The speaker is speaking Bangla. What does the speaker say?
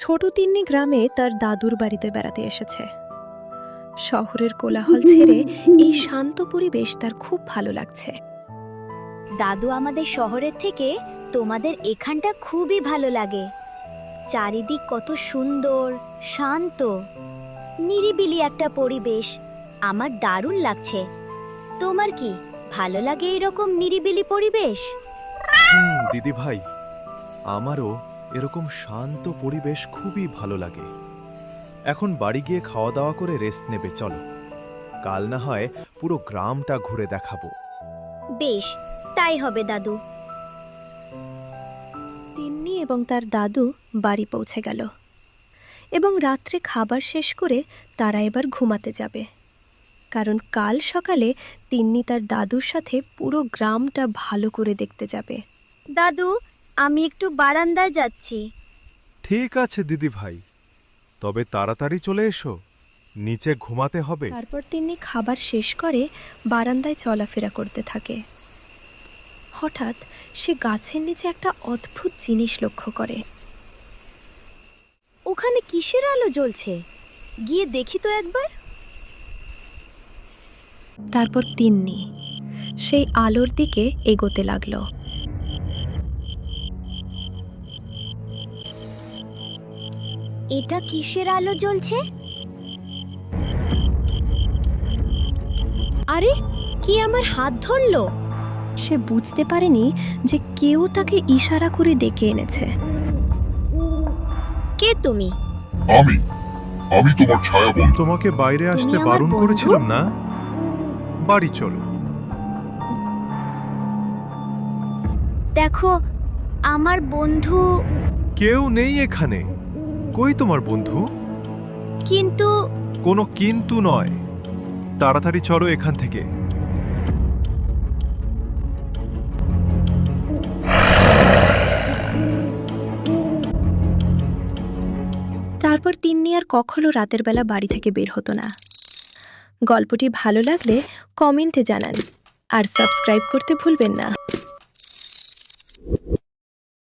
ছোট তিন্নি গ্রামে তার দাদুর বাড়িতে বেড়াতে এসেছে। শহরের কোলাহল ছেড়ে এই শান্ত পরিবেশ তার খুব ভালো লাগছে। দাদু, আমাদের শহরের থেকে তোমাদের এখানটা খুবই ভালো লাগে। চারিদিক কত সুন্দর, শান্ত, নিরিবিলি একটা পরিবেশ। আমার দারুণ লাগছে। তোমার কি ভালো লাগে এরকম নিরিবিলি পরিবেশ? দিদি ভাই, আমারও এরকম শান্ত পরিবেশ খুবই ভালো লাগে। এখন বাড়ি গিয়ে খাওয়া দাওয়া করে রেস্ট নেবে, চলো। কাল না হয় পুরো গ্রামটা ঘুরে দেখাবো। বেশ, তাই হবে দাদু। তিন্নি এবং তার দাদু বাড়ি পৌঁছে গেল এবং রাত্রে খাবার শেষ করে তারা এবার ঘুমাতে যাবে, কারণ কাল সকালে তিন্নি তার দাদুর সাথে পুরো গ্রামটা ভালো করে দেখতে যাবে। দাদু, আমি একটু বারান্দায় যাচ্ছি। ঠিক আছে দিদি ভাই, তবে তাড়াতাড়ি চলে এসো, নিচে ঘুমাতে হবে। তারপর তিন্নি খাবার শেষ করে বারান্দায় চলাফেরা করতে থাকে। হঠাৎ সে গাছের নিচে একটা অদ্ভুত জিনিস লক্ষ্য করে। ওখানে কিসের আলো জ্বলছে? গিয়ে দেখি তো একবার। তারপর তিন্নি সেই আলোর দিকে এগোতে লাগলো। এটা কিসের আলো জ্বলছে? আরে, কি আমার হাত ধরলো? সে বুঝতে পারেনি যে কেউ তাকে ইশারা করে ডেকে এনেছে। কে তুমি? আমি আমি তোমার ছায়া বন্ধু। তোমাকে বাইরে আসতে আমার বারণ বন্ধু? করেছিলাম না? বাড়ি চলো। দেখো, আমার বন্ধু। কেউ নেই এখানে। কই তোমার বন্ধু? কিন্তু কোনো কিন্তু নয়, তাড়াতাড়ি চলো এখান থেকে। তারপর তিন্নি আর কখনো রাতের বেলা বাড়ি থেকে বের হতো না। গল্পটি ভালো লাগলে কমেন্টে জানান আর সাবস্ক্রাইব করতে ভুলবেন না।